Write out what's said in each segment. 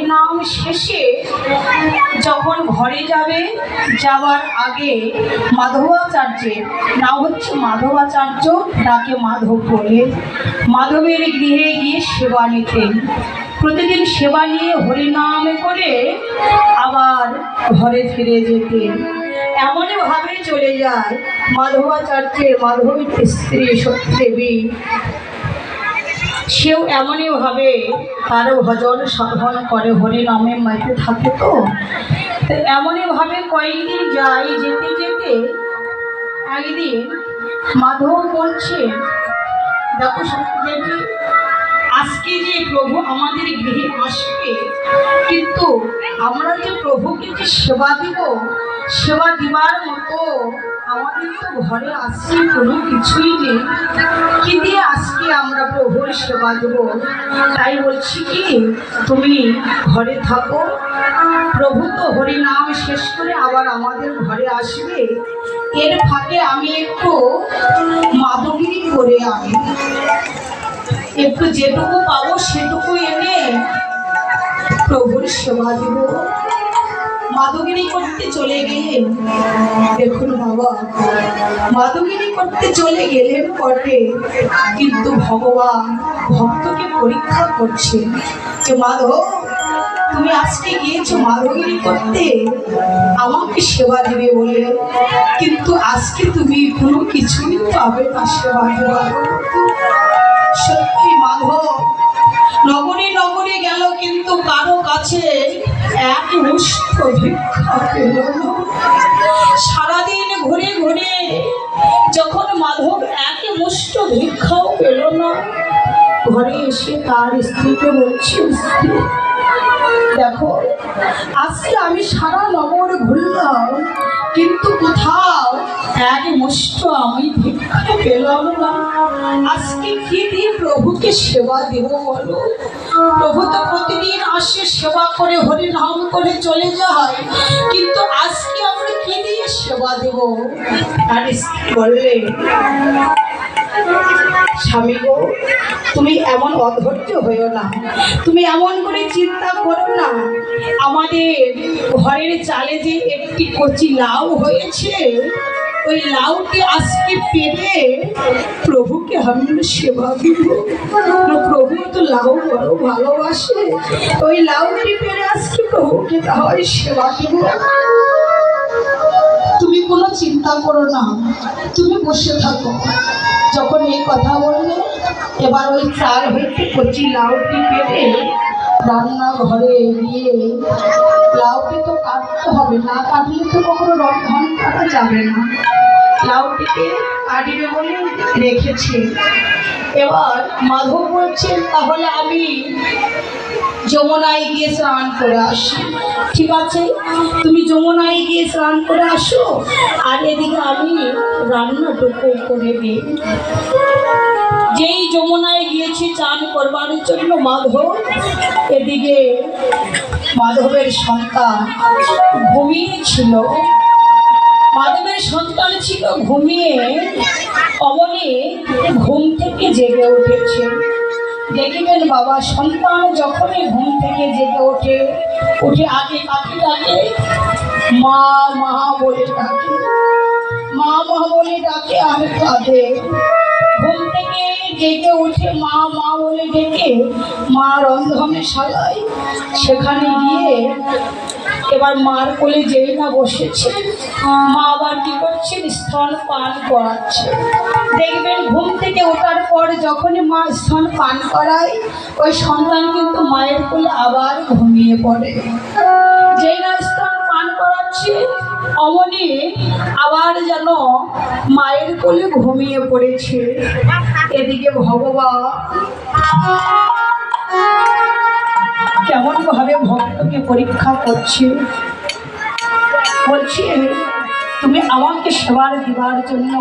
হরিনাম শেষে যখন ঘরে যাবে, যাওয়ার আগে মাধবাচার্যের নাম হচ্ছে মাধবাচার্য, তাকে মাধব বলে, মাধবের গৃহে গিয়ে সেবা নিতেন। প্রতিদিন সেবা নিয়ে হরিনামে করে আবার ঘরে ফিরে যেতেন। এমনভাবে চলে যায় মাধবাচার্যের মাধবের স্ত্রী সত্যদেবী, সেও এমনইভাবে তারও ভজন সাধন করে, হরিনামে মাইতে থাকে। তো এমনইভাবে কয়েকদিন যায়, যেতে যেতে একদিন মাধব বলছে, দেখো সত্যদেবী, আজকে যে প্রভু আমাদের গৃহে আসবে, কিন্তু আমরা যে প্রভুকে যে সেবা দিব, সেবা দিবার মতো আমাদের তো ঘরে আসছে কোনো কিছুই নেই, কি দিয়ে আজকে আমরা প্রভুর সেবা দেব? তাই বলছি কি, তুমি ঘরে থাকো, প্রভু তো হরিনাম শেষ করে আবার আমাদের ঘরে আসবে, এর ফাঁকে আমি একটু মাদগিরি করে আনি, একটু যেটুকু পাবো সেটুকু এনে প্রভুর সেবা দেব। মাদগিরি করতে চলে গেলেন। দেখুন বাবা, মাদগিরি করতে চলে গেলেন বটে, কিন্তু ভগবান ভক্তকে পরীক্ষা করছেন যে মাধব, তুমি আজকে গিয়েছো মাদগিরি করতে আমাকে সেবা দেবে বলে, কিন্তু আজকে তুমি কোনো কিছুই পাবে না সেবা দেওয়ার। সত্যি মাধব নগরে নগরে গেল, কিন্তু কারো কাছে এক মুষ্ঠ ভিক্ষা পেল না। সারাদিন ঘুরে ঘুরে যখন মাধব এক মুষ্ঠ ভিক্ষাও পেল না, ঘরে এসে তার স্ত্রীকে বলছে, স্ত্রী দেখো, আজকে আমি সারা নগর ঘুরলাম, কিন্তু কোথাও এক মুষ্ঠ আমি ভিক্ষা পেলাম না। আজকে কি দিয়ে প্রভুকে সেবা দেব বলো? প্রভু তো প্রতিদিন আসে, সেবা করে হরিনাম করে চলে যায়, কিন্তু আজকে আমরা কি দিয়ে সেবা দেব? আর বললে, স্বামী গো, তুমি এমন অধৈর্য হইও না, তুমি এমন করে চিন্তা করো না। আমাদের ঘরের চালে যে একটি কচি লাউ হয়েছে, ওই লাউটি আজকে পেরে প্রভুকে আমি সেবা দিব। প্রভু তো লাউ বড় ভালোবাসে, ওই লাউটি পেরে আজকে প্রভুকে তাহলে সেবা দিব। তুমি কোনো চিন্তা করো না, তুমি বসে থাকো। যখন এই কথা বললে, এবার ওই চাল হইতে কচি লাউটি পেরে রান্নাঘরে গিয়ে, লাউটি তো কাটতে হবে, না কাটলে তো কখনো রন্ধন করা যাবে না, লাউটিকে কাটবে বলে রেখেছে। এবার মাধব বলছেন, তাহলে আমি যমুনায় গিয়ে স্নান করে আসি। ঠিক আছে, তুমি যমুনায় গিয়ে স্নান করে আসো, আর এদিকে আমি রান্নাটুকু করে দিই। যেই যমুনায় গিয়েছি চান করবার জন্য মাধব, এদিকে মাধবের সন্তান ঘুমিয়েছিল। মাধবের সন্তান ছিল ঘুমিয়ে, অমনি ঘুম থেকে জেগে উঠেছে। দেখবেন বাবা, সন্তান যখনই ঘুম থেকে জেগে ওঠে, উঠে আগে কাকে ডাকে? মা মা বলে ডাকে, মা মা বলে ডাকে আর কাঁদে। ঘুম থেকে জেগে উঠে মা মা বলে ডেকে মা রন্ধনে শালায়, সেখানে গিয়ে এবার মার কোলে যেই না বসেছে, মা আবার কি করছেন? স্তন পান করাচ্ছে। দেখবেন ঘুম থেকে ওঠার পর যখনই মা স্তন পান করায়, ওই সন্তান কিন্তু মায়ের কোলে আবার ঘুমিয়ে পড়ে। যেই না স্তন পান করাচ্ছে, অমনি আবার যেন মায়ের কোলে ঘুমিয়ে পড়েছে। এদিকে ভগবান কেমন ভাবে ভক্তকে পরীক্ষা করছে। বলছে, তুমি আমাকে সেবার দিবার জন্য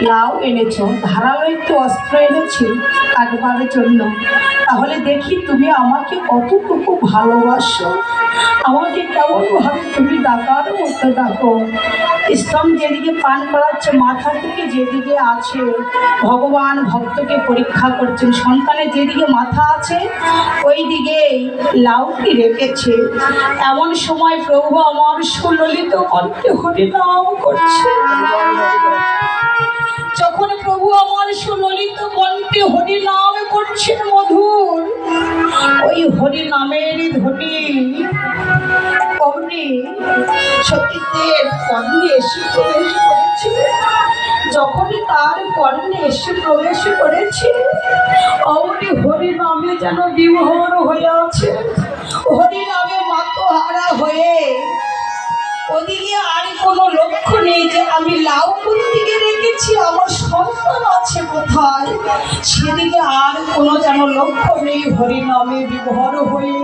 লাউ এনেছো, ধারালো একটু অস্ত্র এনেছি কাটবার জন্য। তাহলে দেখি তুমি আমাকে কতটুকু ভালোবাসো, আমাকে কেমনভাবে তুমি ডাকার মতো ডাকো। স্তম যেদিকে পান করাচ্ছে, মাথা থেকে যেদিকে আছে, ভগবান ভক্তকে পরীক্ষা করছেন। সন্তানের যেদিকে মাথা আছে ওই দিকেই লাউটি রেখেছে। এমন সময় প্রভু আমার সুললিত কণ্ঠে হরিনাম করছে। যখন প্রভু আমার সুললিত কণ্ঠে হরিনাম করছেন মধুর, ওই হরিনামের ধ্বনি অমনি সতীদেব কর্ণে এসে প্রবেশ করেছে। যখনই তার কর্ণে এসে প্রবেশ করেছে, অমনি হরিনামে যেন বিভোর হয়ে আছে। হরিনামে মাতোহারা হয়ে ওদিকে আর কোনো লক্ষ্য নেই যে আমি লাউ কোন দিকে রেখেছি, আমার সন্তান আছে কোথায়, সেদিকে আর কোনো যেন লক্ষ্য নেই। হরিনামে বিভোর হয়ে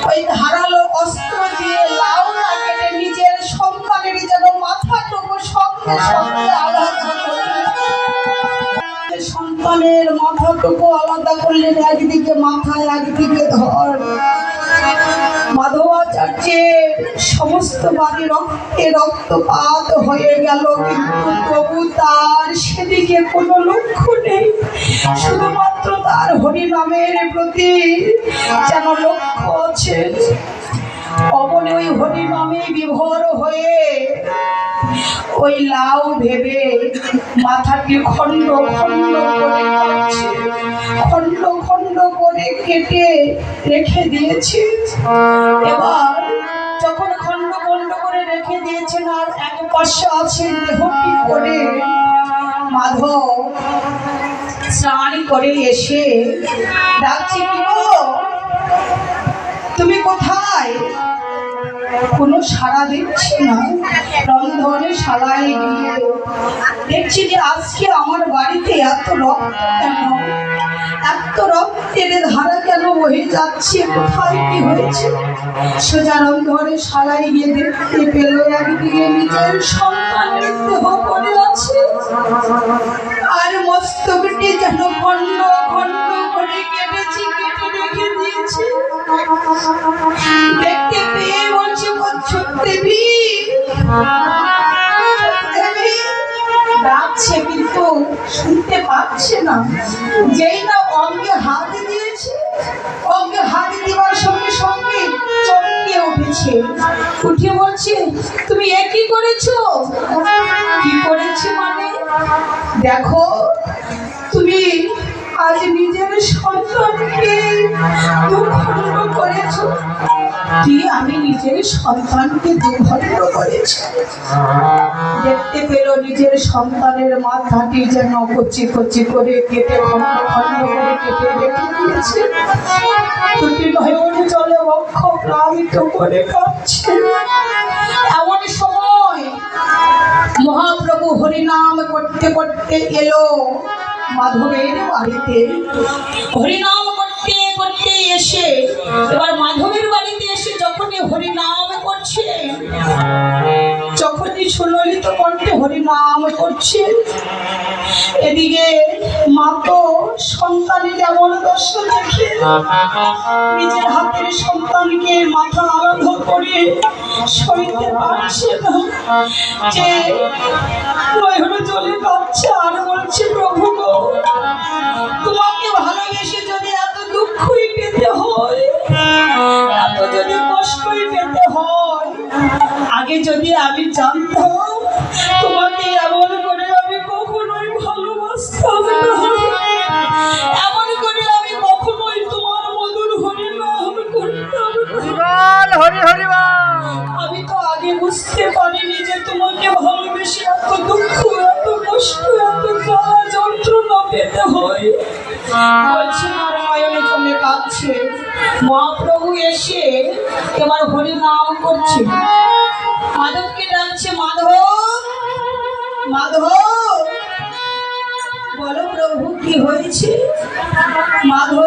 ওই ধারালো অস্ত্র দিয়ে লাউ না কেটে নিজের সন্তানের যেন মাথাটুকু সঙ্গে সঙ্গে আলাদা করলেন। সন্তানের মাথাটুকু আলাদা করলেন, একদিকে মাথা একদিকে ধর। মাধবাচার্যের সমস্ত বাড়ি রক্তে রক্তপাত হয়ে গেল, কিন্তু তবু তার সেদিকে কোনো লক্ষ্য নেই। শুধুমাত্র তার হরিনামের প্রতি যেন লক্ষ্য আছে। অমনে ওই হরিনামে বিভোর হয়ে ওই লাউ ভেবে মাথাটি খণ্ড খণ্ড করে কাটছে, খণ্ড খণ্ড করে কেটে রেখে দিয়েছে। এবার যখন খণ্ড খণ্ড করে রেখে দিয়েছেন, আর এক পাশে আছে দেহটি করে মাধব স্নান করে এসে ডাকছে, কি গো তুমি কোথায়? কোনো সাড়া দিচ্ছে না। রন্ধনে শালায় গিয়ে দেখছি যে আজকে আমার বাড়িতে এত রক্ত কেন, এত রক্তের ধারা কেন বয়ে যাচ্ছে, কোথায় কি হয়েছে? সোজা রন্ধনে শালায় গিয়ে দেখতে পেল একদিকে নিজের সন্তানের দেহ পড়ে আছে, আর মস্তকটি যেন খণ্ড খণ্ড করে কেটেছি, কেটে রেখে দিয়েছে। দেখতে পেয়ে বলছে, দেবী ডাকছে কিন্তু শুনতে পাচ্ছে না। যেই না অঙ্গে হাত দিয়েছে, অঙ্গে হাত দেওয়ার সঙ্গে সঙ্গে চমকে উঠেছে। উঠে বলছে, তুমি এ কি করেছো? কি করেছি মানে? দেখো, তুমি আজ নিজের সন্তানকে দুখণ্ড করেছো। কি আমি নিজের সন্তানকে দুখণ্ড করেছি? দেখতে পেল নিজের সন্তানের মাথাটি যেন কচি কচি করে কেটে খণ্ড খণ্ড করে কেটে রেখে দিয়েছে। দুটি নয়ন জলে বক্ষ প্লাবিত করে কাঁদছে। এমন সময় মহাপ্রভু হরিনাম করতে করতে এলো মাধবের বাড়িতে। হরিনাম করতে করতে এসে এবার মাধবের বাড়িতে এসে যখনই হরিনাম করছে, যখনই সুললিত কণ্ঠে হরিনাম করছে, এদিকে মা তো সন্তানের এমন দর্শ দেখে নিজের হাতের সন্তানকে মাথা আরম্ভ করে সইতে পারছে না, যে নয়ন জলে কাঁদছে আর বলছে, প্রভু গো, তোমাকে ভালোবেসে যদি এত দুঃখই পেতে হয়, এত যদি কষ্টই পেতে হয়, আগে যদি আমি জানতাম, তোমাকে এমন করে আমি কখনোই ভালোবাসতাম না, এমন করে আমি কখনোই তোমার মধুর হরিনাম করতাম না। আমি তো আগে বুঝতে পারিনি যে তোমাকে ভালোবেসে এত দুঃখ, এত কষ্ট, এত জ্বালা যন্ত্রণা পেতে হয়। বলছে নারায়ণের জন্য কাঁদছে। মহাপ্রভু এসে এবার হরিনাম করছে, মাধবকে ডাকছে, মাধব, মাধব, বলো প্রভু কি হয়েছে? মাধব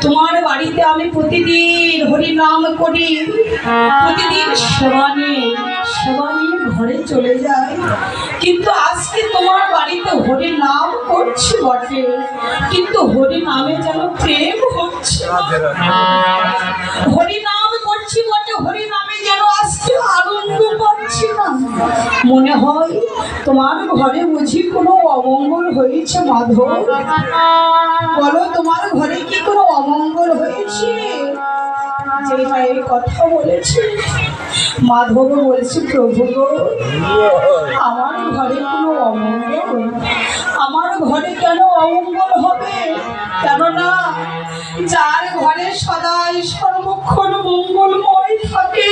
তোমার বাড়িতে আমি প্রতিদিন হরি নাম করি, প্রতিদিন সেবা নিয়ে ঘরে চলে যাই, কিন্তু আজকে তোমার বাড়িতে হরি নাম করছি বটে, কিন্তু হরি নামে যেন প্রেম হচ্ছে না। হরি নাম করছি বটে, হরি নামে যেন আজকে আনন্দ পাচ্ছি না। মনে হয় তোমার ঘরে বুঝি কোনো অমঙ্গল হয়েছে মাধব? বলো, তোমার ঘরে কি কোনো অমঙ্গল হয়েছে? যেটা এই কথা বলেছে মাধব বলছে, প্রভু গো, আমার ঘরে কোনো অমঙ্গল, আমার ঘরে কেন অমঙ্গল হবে? কেননা যার ঘরে সদাই সর্বক্ষণ মঙ্গলময় থাকে,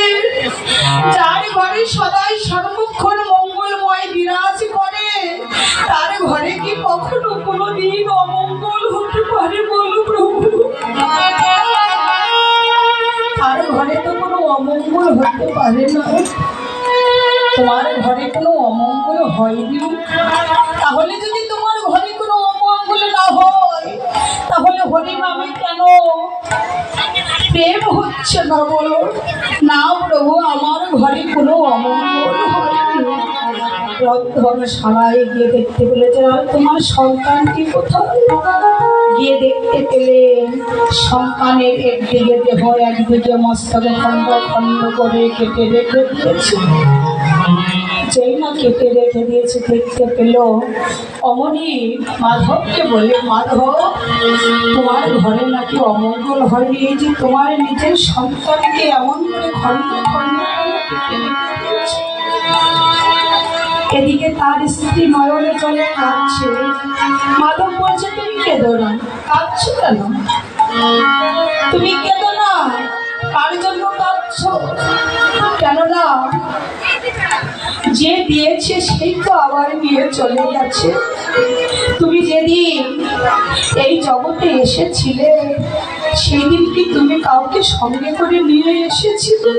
যার ঘরে সদাই সর্বক্ষণ মঙ্গলময় বিরাজ করে, তার ঘরে কি কখনো কোনো দিন অমঙ্গল হতে পারে? বলো প্রভু, তার ঘরে তো কোনো অমঙ্গল হতে পারে না। তোমার ঘরে কোনো অমঙ্গল হয়নি, তাহলে যদি তোমার ঘরে কোনো অমঙ্গল না হয়, তাহলে হরি নামে কেন প্রেম হচ্ছে না? বলো না প্রভু, আমার ঘরে কোনো অমঙ্গল হয়নি। রথধর্মশালায় গিয়ে দেখতে পেলেছে তোমার সন্তানটি কোথায়। গিয়ে দেখতে পেলেন সন্তানের একদিকে দেহ, একদিকে মস্তক খণ্ড খণ্ড করে কেটে রেখে দিয়েছে। যেই না কেটে রেখে দিয়েছে, দেখতে পেল অমনি মাধবকে বলে, মাধব, তোমার ঘরে নাকি অমঙ্গল হয়নি, এই যে তোমার নিজের সন্তানকে এমন করে খণ্ড খণ্ড করে কেটে রেখে দিয়েছে। এদিকে তার স্ত্রী নয়নে জলে কাঁদছে। মাধব বলছে, তুমি কেঁদো না। কাঁদছো কেন? তুমি কেঁদো না, কার জন্য কাঁদছো? কেননা যে দিয়েছে সেই তো আবার নিয়ে চলে গেছে। তুমি যেদিন এই জগতে এসেছিলে, সেই দিন কি তুমি কাউকে সঙ্গে করে নিয়ে এসেছিলে?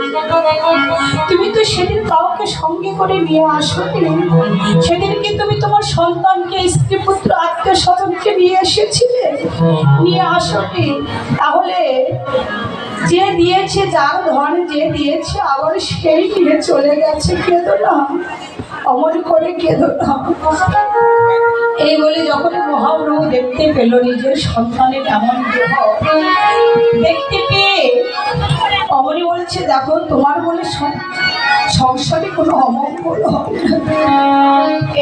তুমি তো সেদিন কাউকে সঙ্গে করে নিয়ে আসোনি। সেদিন কি তুমি তোমার সন্তানকে, স্ত্রী পুত্র আত্মীয় স্বজনকে নিয়ে এসেছিলে? নিয়ে আসোনি। তাহলে যে দিয়েছে, যার ধন যে দিয়েছে, আবার সেই নিয়ে চলে গেছে। কেঁদো না, অমর করে কেঁদো না। এই বলে যখন মহাপ্রভু দেখতে পেল নিজের সন্তানের এমন দেহ, দেখতে পেয়ে অমনি বলছে, দেখো, তোমার বলে সংসারে কোনো অমঙ্গল হবে না।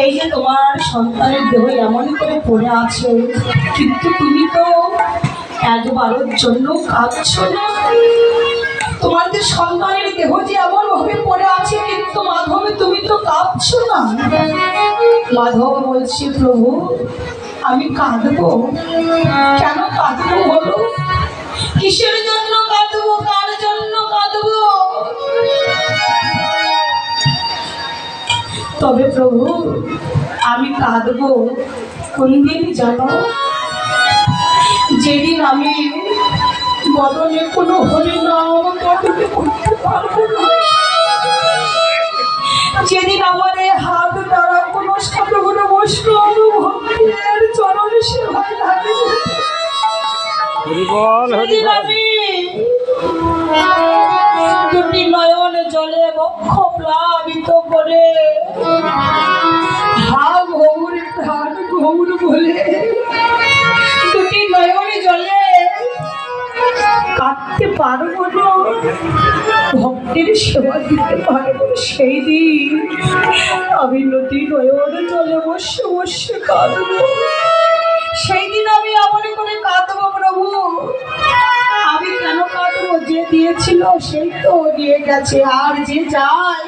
এই যে তোমার সন্তানের দেহ এমন করে পড়ে আছে, কিন্তু তুমি তো একবারের জন্য কাঁদছো না। তোমাদের সন্তানের দেহ যে এমন ভাবে পড়ে আছে, কিন্তু মাধবে তুমি তো কাঁদছো না। মাধব বলছি, প্রভু, আমি কাঁদবো কেন? কাঁদবো বলো, কিসের জন্য কাঁদবো? কার জন্য কাঁদবো? তবে প্রভু, আমি কাঁদবো কোন দিন জানো? যেদিন আমি বদলে কোনো হরিনাম বদলে করতে পারবো না, যেদিন আমার এই হাত দ্বারা কোনো সাধুগুরু বৈষ্ণব ভক্তের চরণ সেবায় লাগে, সেদিন আমি দুটি নয়ন জলে বক্ষ প্লাবিত করে হা গৌর ধান গৌর বলে দুটি নয়ন জলে কাঁদতে পারবো না, ভক্তের সেবা দিতে পারবো। সেই দিন আমি নদী নয়ন জলে বসে বসে কাঁদবো। সেই দিন আমি এমন করে কাঁদবো, প্রভু, আমি কেন কাঁদবো? যে দিয়েছিল সেই তো দিয়ে গেছে, আর যে যায়,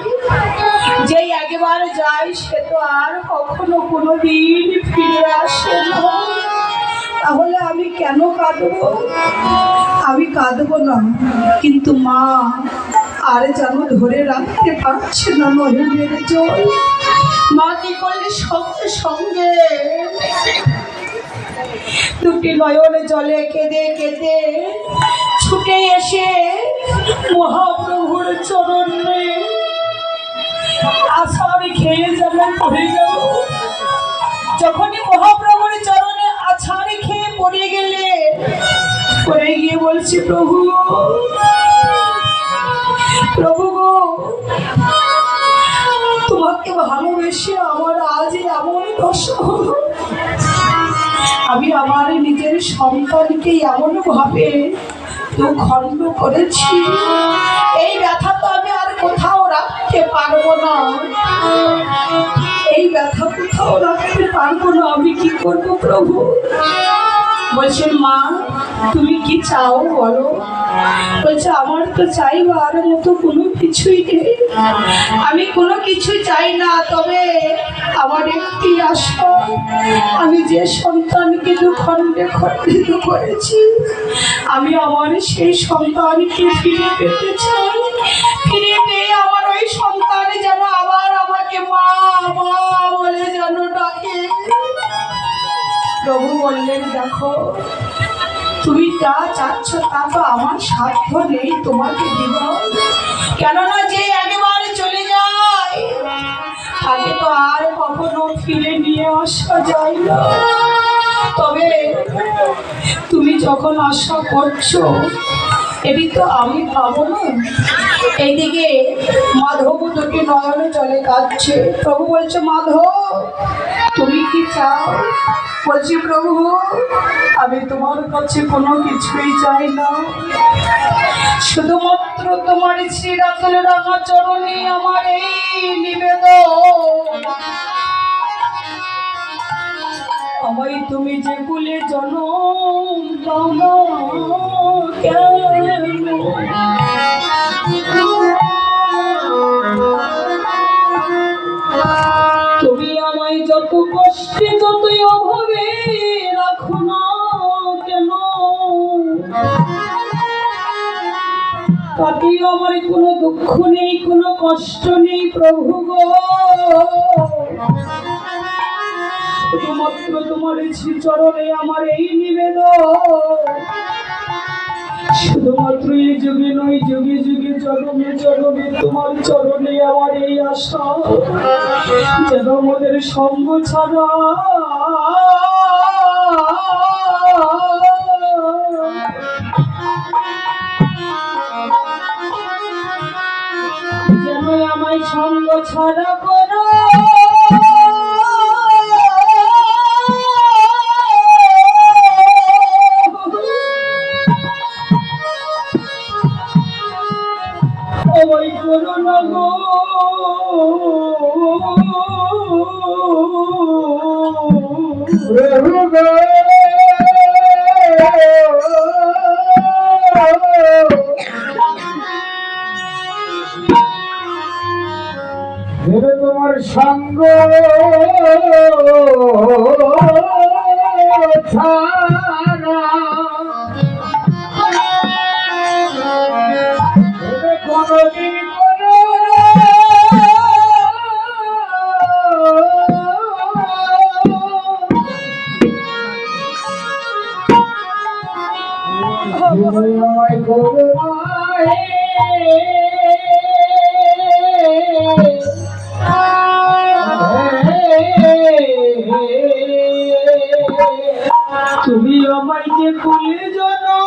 যে একবার যায়, সে তো আর কখনো কোনো দিন ফিরে আসে না। তাহলে আমি কেন কাঁদবো? আমি কাঁদবো না, কিন্তু মা আর যেন ধরে রাখতে পারছে না নয়নের জল। মা কি করলে সঙ্গে সঙ্গে দুটি নয়ন জলে কেঁদে কেঁদে ছুটে এসে মহাপ্রভুর চরণে আছাড় খেয়ে যেন পড়ে গেল। যখনই মহাপ্রভুর চরণে আছাড় খেয়ে পড়ে গেলে, পড়ে গিয়ে বলছি, প্রভু প্রভু গো, তোমাকে ভালোবেসে আমার আজ এমন দশা হলো। আমি আমার নিজের সন্তানকে এমন ভাবে খণ্ড করেছি, এই ব্যথা তো আমি আর কোথাও রাখতে পারবো না, এই ব্যথা কোথাও রাখতে পারবো না। আমি কি করবো প্রভু? বলছেন, মা তুমি কি চাও বলো? বলছে, আমার তো চাইবার মতো কোনো কিছুই নেই, আমি কোনো কিছু চাই না, তবে আমার একটি আশা, আমি যে সন্তানকে খণ্ডে খণ্ডিত করেছি, আমি আমার সেই সন্তানকে ফিরে পেতে চাই। ফিরে পেয়ে আমার ওই সন্তান যেন আবার আমাকে মা মা বলে যেন ডাকে। প্রভু বললেন, দেখো তুমি যা চাচ্ছ তা তো আমার সাধ্য নেই তোমাকে দিব, কেননা যে একবার চলে যায় তাকে তো আর কখনো ফিরে নিয়ে আসা যায় না। তবে তুমি যখন আশা করছো এটি তো আমি পাবো না। এইদিকে মাধব দুটি নয়নে জলে কাঁদছে। প্রভু বলছে, মাধব তুমি কি চাও? বলছি, প্রভু আমি তোমার কাছে কোনো কিছুই চাই না, শুধুমাত্র তোমার শ্রীরাতুল রাঙা চরণে আমার এই নিবেদন, আমায় তুমি যে কুলে জনম দাও না কেন, তুমি আমায় যত কষ্টে যতই অভাবে রাখো না কেন, তাতেই আমার কোনো দুঃখ নেই, কোনো কষ্ট নেই প্রভু গো। শুধুমাত্র তোমার শ্রীচরণে আমার এই নিবেদন, শুধুমাত্র এই যুগে নয় যুগে যুগে জন্মে জন্মে তোমার চরণে আমার এই আশা, যেন আমাদের সঙ্গ ছাড়া যেন আমায় সঙ্গ ছাড়া করো। তোমার সঙ্গ ছাড়া কোনদিন আমায় করো তুমি আমায় যে কুলে জানো,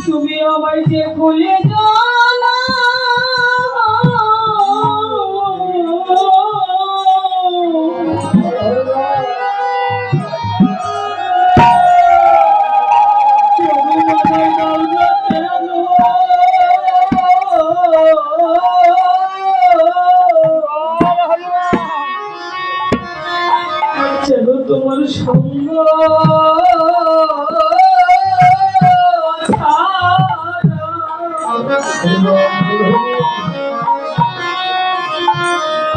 তুমি আমায় যে কুলে জানো, তোমার সঙ্গ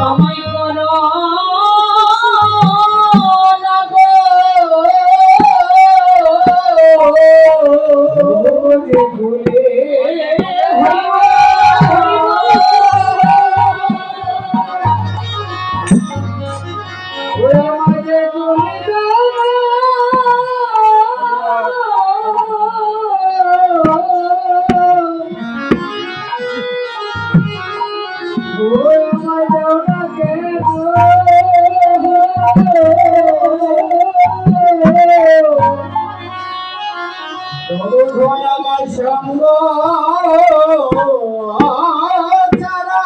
আমায় করো না গো, সঙ্গ ছাড়া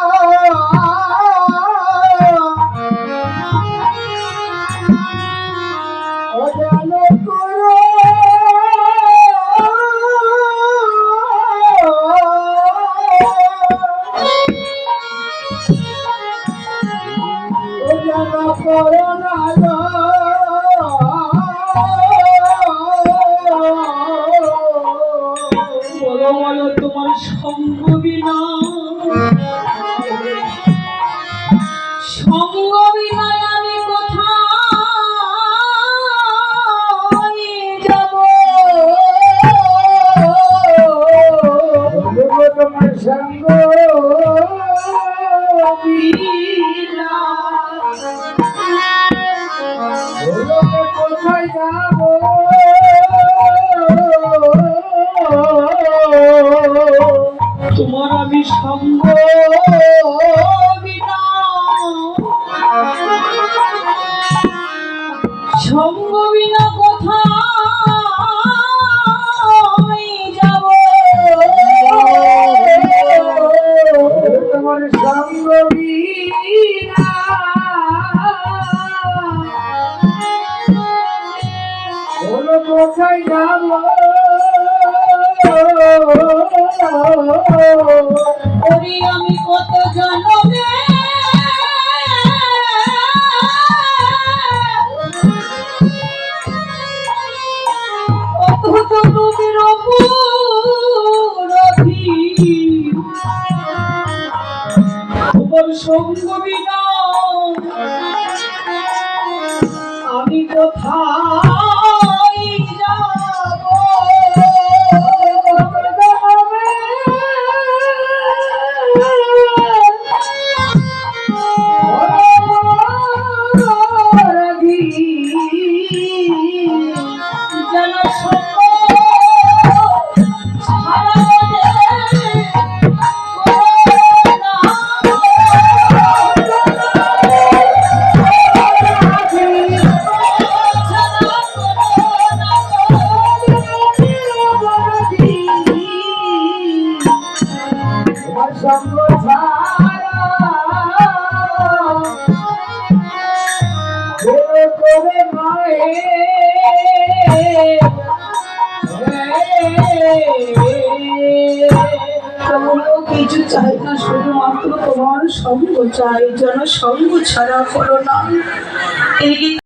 অজান করো অজান করো না বলো বলো তোমার সঙ্গ বিনা আমি কোথায় যাব তোমার সঙ্গ বিনা কোথায় যাব তোমার আমি সঙ্গ বিনা সঙ্গ বিনা কোথায় যাব তোমার সঙ্গ বিনা বলো কোথায় যাব ওরে আমি কত জনমে কত জনমের অপরাধী তোমার সঙ্গ বিনা আমি কোথায় যাব যেন সঙ্গ ছাড়া তোমার সঙ্গ ছাড়া করে মায়ে কোনো কিছু চাই না, শুধুমাত্র তোমার সঙ্গ চাই, যেন সঙ্গ ছাড়া করো না। এই